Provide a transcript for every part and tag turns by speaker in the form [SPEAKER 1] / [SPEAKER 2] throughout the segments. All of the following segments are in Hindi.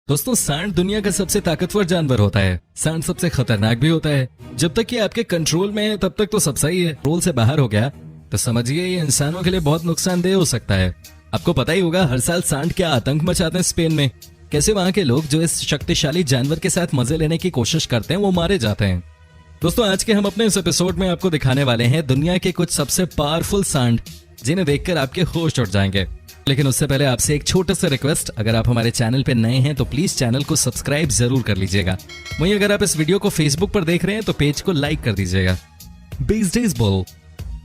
[SPEAKER 1] दोस्तों सांड दुनिया का सबसे ताकतवर जानवर होता है। सांड सबसे खतरनाक भी होता है। जब तक ये आपके कंट्रोल में है तब तक तो सब सही है। कंट्रोल से बाहर हो गया तो समझिए ये इंसानों के लिए बहुत नुकसानदेह हो सकता है। आपको पता ही होगा हर साल सांड क्या आतंक मचाते हैं स्पेन में। कैसे वहां के लोग जो इस शक्तिशाली जानवर के साथ मजे लेने की कोशिश करते हैं वो मारे जाते हैं। दोस्तों आज के हम अपने इस एपिसोड में आपको दिखाने वाले हैं दुनिया के कुछ सबसे पावरफुल सांड जिन्हें देखकर आपके होश उड़ जाएंगे। लेकिन उससे पहले आपसे एक छोटा सा रिक्वेस्ट, अगर आप हमारे चैनल पे नए हैं तो प्लीज चैनल को सब्सक्राइब जरूर कर लीजिएगा। वहीं अगर आप इस वीडियो को फेसबुक पर देख रहे हैं तो पेज को लाइक कर दीजिएगा। बेसबॉल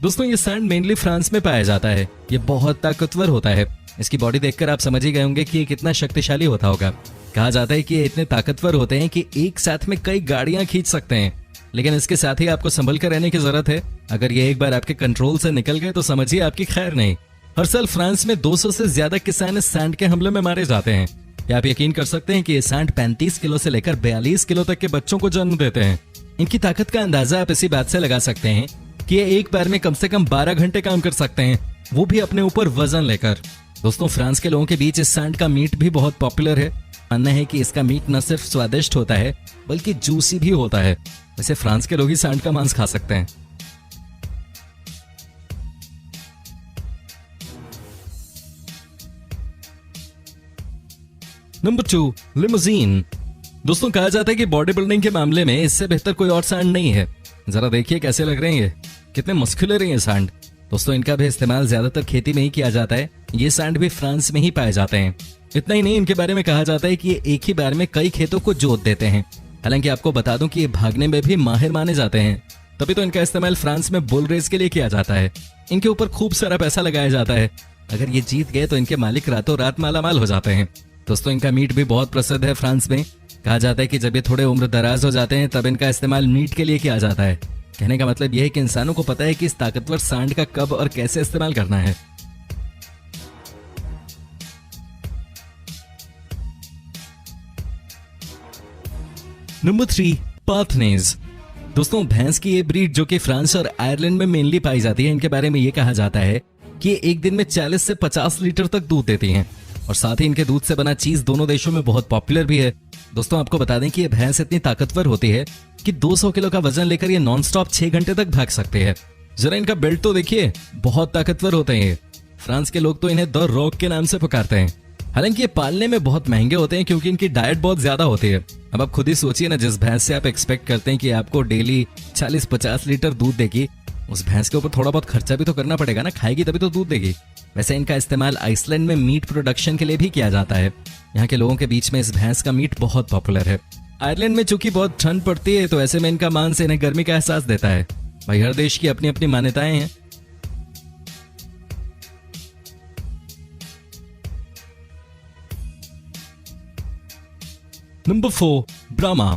[SPEAKER 1] दोस्तों ये सांड मेनली फ्रांस में पाया जाता है। ये बहुत ताकतवर होता है। इसकी बॉडी देखकर आप समझ ही गए होंगे कि ये कितना शक्तिशाली होता होगा। कहा जाता है कि ये इतने ताकतवर होते हैं कि एक साथ में कई गाड़ियां खींच सकते हैं। लेकिन इसके साथ ही आपको संभल कर रहने की जरूरत है। अगर ये एक बार आपके कंट्रोल से निकल गए तो समझिए आपकी खैर नहीं। हर साल फ्रांस में 200 से ज्यादा किसान इस सांड के हमले में मारे जाते हैं। क्या आप यकीन कर सकते हैं कि ये सांड 35 किलो से लेकर 42 किलो तक के बच्चों को जन्म देते हैं। इनकी ताकत का अंदाजा आप इसी बात से लगा सकते हैं कि ये एक बार में कम से कम 12 घंटे काम कर सकते हैं, वो भी अपने ऊपर वजन लेकर। दोस्तों फ्रांस के लोगों के बीच इस सांड का मीट भी बहुत पॉपुलर है। मानना है कि इसका मीट न सिर्फ स्वादिष्ट होता है बल्कि जूसी भी होता है। वैसे फ्रांस के लोग ही सांड का मांस खा सकते हैं। Number 2 limousine. दोस्तों कहा जाता है कि बॉडी बिल्डिंग के मामले में इससे बेहतर कोई और सांड नहीं है। जरा देखिए कैसे लग रहे हैं ये, कितने मस्कुलर हैं ये सांड। दोस्तों इनका भी इस्तेमाल ज्यादातर खेती में ही किया जाता है। ये सांड भी फ्रांस में ही पाए जाते हैं। इतना ही नहीं, इनके बारे में कहा जाता है कि ये एक ही बार में कई खेतों को जोत देते हैं। हालांकि आपको बता दूं कि ये भागने में भी माहिर माने जाते हैं। तभी तो इनका इस्तेमाल फ्रांस में बुल रेस के लिए किया जाता है। इनके ऊपर खूब सारा पैसा लगाया जाता है। अगर ये जीत गए तो इनके मालिक रातों रात मालामाल हो जाते हैं। दोस्तों इनका मीट भी बहुत प्रसिद्ध है फ्रांस में। कहा जाता है कि जब ये थोड़े उम्र दराज हो जाते हैं तब इनका इस्तेमाल मीट के लिए किया जाता है। कहने का मतलब यह है कि इंसानों को पता है कि इस ताकतवर सांड का कब और कैसे इस्तेमाल करना है। नंबर 3 पाथनेज। दोस्तों भैंस की ये ब्रीड जो कि फ्रांस और आयरलैंड में मेनली पाई जाती है, इनके बारे में ये कहा जाता है कि ये एक दिन में 40 से 50 लीटर तक दूध देती हैं। और साथ ही इनके दूध से बना चीज दोनों देशों में बहुत पॉपुलर भी है। दोस्तों आपको बता दें कि ये भैंस इतनी ताकतवर होती है कि 200 किलो का वजन लेकर ये नॉन स्टॉप 6 घंटे तक भाग सकते हैं। जरा इनका बेल्ट तो देखिए, बहुत ताकतवर होते हैं। फ्रांस के लोग तो इन्हें द रॉक के नाम से पुकारते हैं। हालांकि ये पालने में बहुत महंगे होते हैं क्योंकि इनकी डाइट बहुत ज्यादा होती है। अब आप खुद ही सोचिए ना, जिस भैंस से आप एक्सपेक्ट करते हैं कि आपको डेली 40-50 लीटर दूध देगी, उस भैंस के ऊपर थोड़ा बहुत खर्चा भी तो करना पड़ेगा ना। खाएगी तभी तो दूध देगी। वैसे इनका इस्तेमाल आइसलैंड में मीट प्रोडक्शन के लिए भी किया जाता है। यहाँ के लोगों के बीच में इस भैंस का मीट बहुत पॉपुलर है। आयरलैंड में चूंकि बहुत ठंड पड़ती है तो ऐसे में इनका मांस इन्हें गर्मी का एहसास देता है। भाई हर देश की अपनी अपनी मान्यताएं हैं। नंबर 4 ब्राह्मा।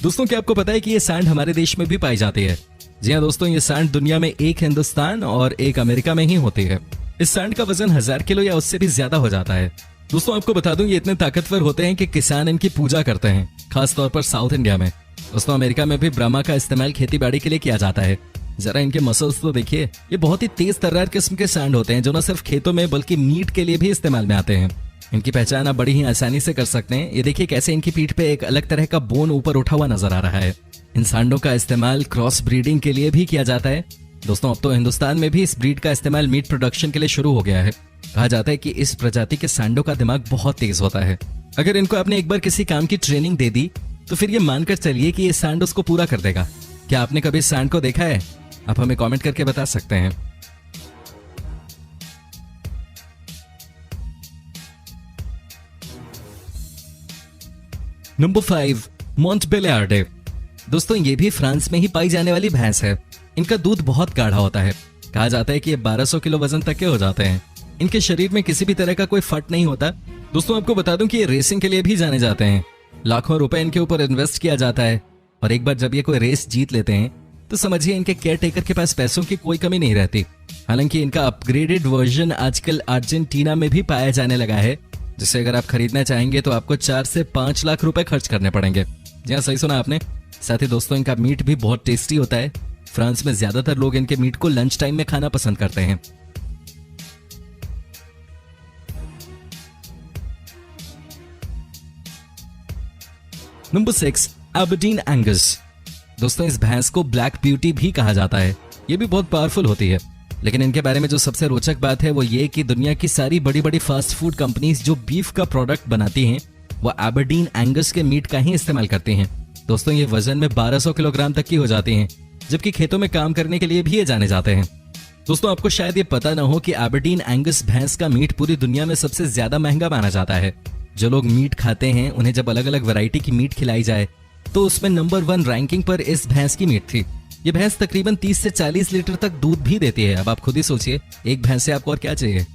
[SPEAKER 1] दोस्तों क्या आपको पता है कि ये सांड हमारे देश में भी पाई जाती है? जी हाँ दोस्तों, ये सांड दुनिया में एक हिंदुस्तान और एक अमेरिका में ही होती है। इस सांड का वजन 1000 किलो या उससे भी ज्यादा हो जाता है। दोस्तों आपको बता दूं ये इतने ताकतवर होते हैं कि किसान इनकी पूजा करते हैं, खास तौर पर साउथ इंडिया में। दोस्तों अमेरिका में भी ब्राह्मा का इस्तेमाल खेती बाड़ी के लिए किया जाता है। जरा इनके मसल्स तो देखिए, ये बहुत ही तेज तर्रार किस्म के सांड होते हैं जो न सिर्फ खेतों में बल्कि मीट के लिए भी इस्तेमाल में आते हैं। इनकी पहचान आप बड़ी ही आसानी से कर सकते हैं। ये देखिए कैसे इनकी पीठ पे एक अलग तरह का बोन ऊपर उठा हुआ नजर आ रहा है। इन सांडों का इस्तेमाल क्रॉस ब्रीडिंग के लिए भी किया जाता है। दोस्तों अब तो हिंदुस्तान में भी इस ब्रीड का इस्तेमाल मीट प्रोडक्शन के लिए शुरू हो गया है। कहा जाता है कि इस प्रजाति के सांडों का दिमाग बहुत तेज होता है। अगर इनको आपने एक बार किसी काम की ट्रेनिंग दे दी तो फिर ये मानकर चलिए कि ये सांड उसको पूरा कर देगा। क्या आपने कभी इस सांड को देखा है? आप हमें कमेंट करके बता सकते हैं। नंबर 5 मोंटबेलियार्डे। दोस्तों ये भी फ्रांस में ही पाई जाने वाली भैंस है। इनका दूध बहुत गाढ़ा होता है। कहा जाता है कि ये 1200 किलो वजन तक के हो जाते हैं। इनके शरीर में किसी भी तरह का कोई फट नहीं होता। दोस्तों आपको बता दूं कि ये रेसिंग के लिए भी जाने जाते हैं। लाखों रुपए इनके ऊपर इन्वेस्ट किया जाता है और एक बार जब ये कोई रेस जीत लेते हैं तो समझिए इनके केयर टेकर के पास पैसों की कोई कमी नहीं रहती। हालांकि इनका अपग्रेडेड वर्जन आजकल अर्जेंटीना में भी पाया जाने लगा है, जिसे अगर आप खरीदना चाहेंगे तो आपको 4 से 5 लाख रुपए खर्च करने पड़ेंगे। जी हाँ सही सुना आपने। साथ ही दोस्तों इनका मीट भी बहुत टेस्टी होता है। फ्रांस में ज्यादातर लोग इनके मीट को लंच टाइम में खाना पसंद करते हैं। Number 6, Aberdeen Angus. दोस्तों इस भैंस को ब्लैक ब्यूटी भी कहा जाता है। ये भी बहुत पावरफुल होती है, लेकिन इनके बारे में जो सबसे रोचक बात है वो ये कि दुनिया की सारी बड़ी बड़ी फास्ट फूड कंपनीज जो बीफ का प्रोडक्ट बनाती हैं वो एबरडीन एंगस के मीट का ही इस्तेमाल करती हैं। दोस्तों ये वजन में 1200 किलोग्राम तक की हो जाती हैं, जबकि खेतों में काम करने के लिए भी ये जाने जाते हैं। दोस्तों आपको शायद ये पता ना हो कि एबरडीन एंगस भैंस का मीट पूरी दुनिया में सबसे ज्यादा महंगा माना जाता है। जो लोग मीट खाते हैं उन्हें जब अलग अलग वैरायटी की मीट खिलाई जाए तो उसमें नंबर 1 रैंकिंग पर इस भैंस की मीट थी। ये भैंस तकरीबन 30 से 40 लीटर तक दूध भी देती है। अब आप खुद ही सोचिए, एक भैंस से आपको और क्या चाहिए।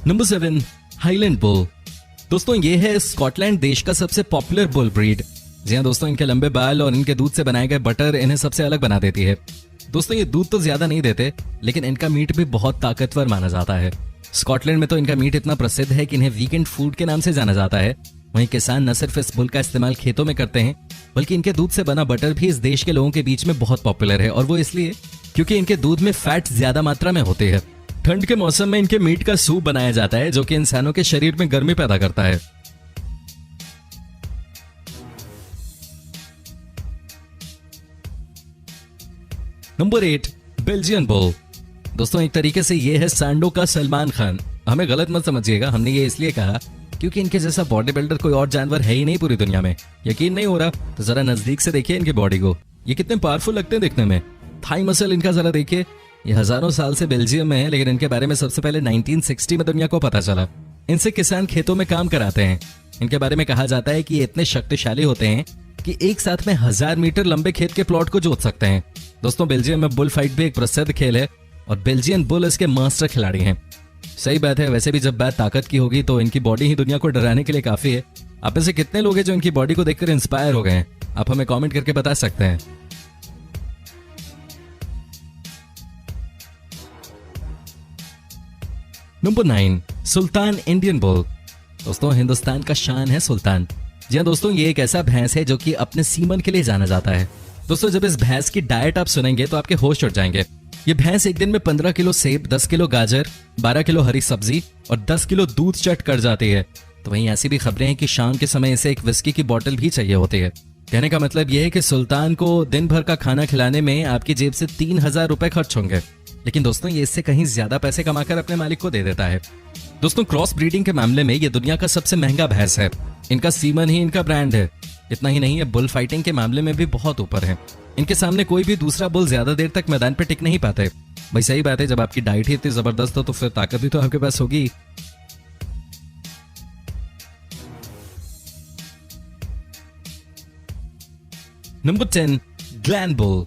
[SPEAKER 1] Number 7, highland bull. दोस्तों ये है स्कॉटलैंड देश का सबसे पॉपुलर बुल ब्रीड। जी हाँ दोस्तों, इनके लंबे बाल और इनके दूध से बनाए गए बटर इन्हें सबसे अलग बना देती है। दोस्तों ये दूध तो ज्यादा नहीं देते, लेकिन इनका मीट भी बहुत ताकतवर माना जाता है। स्कॉटलैंड में तो इनका मीट इतना प्रसिद्ध है कि इन्हें वीकेंड फूड के नाम से जाना जाता है। वहीं किसान न सिर्फ इस बुल का इस्तेमाल खेतों में करते हैं, बल्कि इनके दूध से बना बटर भी इस देश के लोगों के बीच में बहुत पॉपुलर है। और वो इसलिए क्योंकि इनके दूध में फैट ज्यादा मात्रा में होते हैं। ठंड के मौसम में इनके मीट का सूप बनाया जाता है, जो कि इंसानों के शरीर में गर्मी पैदा करता है। Number 8, Belgian bull. दोस्तों एक तरीके से ये है सांडों का सलमान खान। हमें गलत मत समझिएगा, हमने ये इसलिए कहा क्योंकि इनके जैसा बॉडी बिल्डर कोई और जानवर है ही नहीं पूरी दुनिया में। यकीन नहीं हो रहा तो जरा नजदीक से देखिए इनकी बॉडी को, ये कितने पावरफुल लगते हैं देखने में। थाई मसल इनका जरा देखिए। ये हजारों साल से बेल्जियम में है, लेकिन इनके बारे में सबसे पहले 1960 में दुनिया को पता चला। इनसे किसान खेतों में काम कराते हैं। इनके बारे में कहा जाता है कि ये इतने शक्तिशाली होते हैं कि एक साथ में 1000 मीटर लंबे खेत के प्लॉट को जोत सकते हैं। दोस्तों बेल्जियम में बुल फाइट भी एक प्रसिद्ध खेल है और बेल्जियन बुल इसके मास्टर खिलाड़ी हैं। सही बात है, वैसे भी जब बात ताकत की होगी तो इनकी बॉडी ही दुनिया को डराने के लिए काफी है। आप में से कितने लोग हैं जो इनकी बॉडी को देखकर इंस्पायर हो गए हैं? आप हमें कमेंट करके बता सकते हैं। नंबर 9, सुल्तान इंडियन बुल। दोस्तों हिंदुस्तान का शान है सुल्तान। जी हाँ दोस्तों, ये एक ऐसा भैंस है जो कि अपने सीमन के लिए जाना जाता है। दोस्तों जब इस भैंस की डाइट आप सुनेंगे तो आपके होश उड़ जाएंगे। ये भैंस एक दिन में 15 किलो सेब, 10 किलो गाजर, 12 किलो हरी सब्जी और 10 किलो दूध चट कर जाती है। तो वहीं ऐसी भी खबरें हैं कि शाम के समय इसे एक विस्की की बोतल भी चाहिए होती है। कहने का मतलब यह है कि सुल्तान को दिन भर का खाना खिलाने में आपकी जेब से 3000 रुपए खर्च होंगे। लेकिन दोस्तों ये इससे कहीं ज्यादा पैसे कमाकर अपने मालिक को दे देता है। दोस्तों क्रॉस ब्रीडिंग के मामले में ये दुनिया का सबसे महंगा भैंस है। इनका सीमन ही इनका ब्रांड है। इतना ही नहीं है, बुल फाइटिंग के मामले में भी बहुत ऊपर है। इनके सामने कोई भी दूसरा बुल ज्यादा देर तक मैदान पे टिक नहीं पाते। भाई सही बात है, जब आपकी डाइट ही इतनी जबरदस्त हो तो फिर ताकत भी तो आपके पास होगी। नंबर 10, ग्लैन बुल।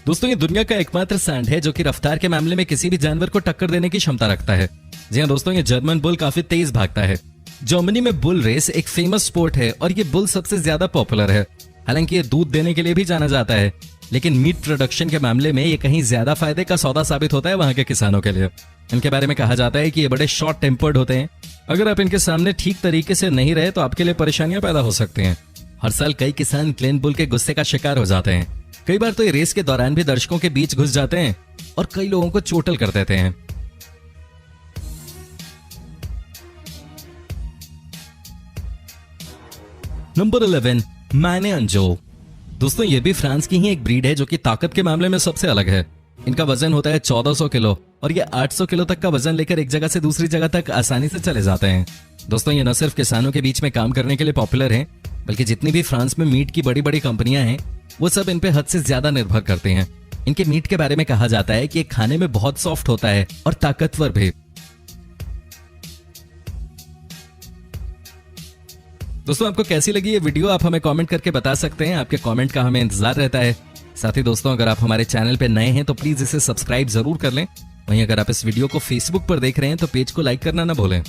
[SPEAKER 1] दोस्तों ये दुनिया का एकमात्र सांड है जो कि रफ्तार के मामले में किसी भी जानवर को टक्कर देने की क्षमता रखता है। जी हाँ दोस्तों, ये जर्मन बुल काफी तेज भागता है। जर्मनी में बुल रेस एक फेमस स्पोर्ट है और ये बुल सबसे ज्यादा पॉपुलर है। हालांकि ये दूध देने के लिए भी जाना जाता है, लेकिन मीट प्रोडक्शन के मामले में ये कहीं ज्यादा फायदे का सौदा साबित होता है वहां के किसानों के लिए। इनके बारे में कहा जाता है कि ये बड़े शॉर्ट टेम्पर्ड होते हैं। अगर आप इनके सामने ठीक तरीके से नहीं रहे तो आपके लिए परेशानियां पैदा हो सकती हैं। हर साल कई किसान ग्लेन बुल के गुस्से का शिकार हो जाते हैं। कई बार तो ये रेस के दौरान भी दर्शकों के बीच घुस जाते हैं और कई लोगों को चोटल कर देते हैं। नंबर 11, मैने-अंजो। दोस्तों ये भी फ्रांस की ही एक ब्रीड है जो कि ताकत के मामले में सबसे अलग है। इनका वजन होता है 1400 किलो और ये 800 किलो तक का वजन लेकर एक जगह से दूसरी जगह तक आसानी से चले जाते हैं। दोस्तों ये न सिर्फ किसानों के बीच में काम करने के लिए पॉपुलर हैं, बल्कि जितनी भी फ्रांस में मीट की बड़ी बड़ी कंपनियां हैं वो सब इन पे हद से ज्यादा निर्भर करते हैं। इनके मीट के बारे में कहा जाता है कि ये खाने में बहुत सॉफ्ट होता है और ताकतवर भी। दोस्तों आपको कैसी लगी ये वीडियो आप हमें कमेंट करके बता सकते हैं। आपके कमेंट का हमें इंतजार रहता है। साथ ही दोस्तों अगर आप हमारे चैनल पे नए हैं तो प्लीज इसे सब्सक्राइब जरूर कर लें। वहीं अगर आप इस वीडियो को फेसबुक पर देख रहे हैं तो पेज को लाइक करना ना भूलें।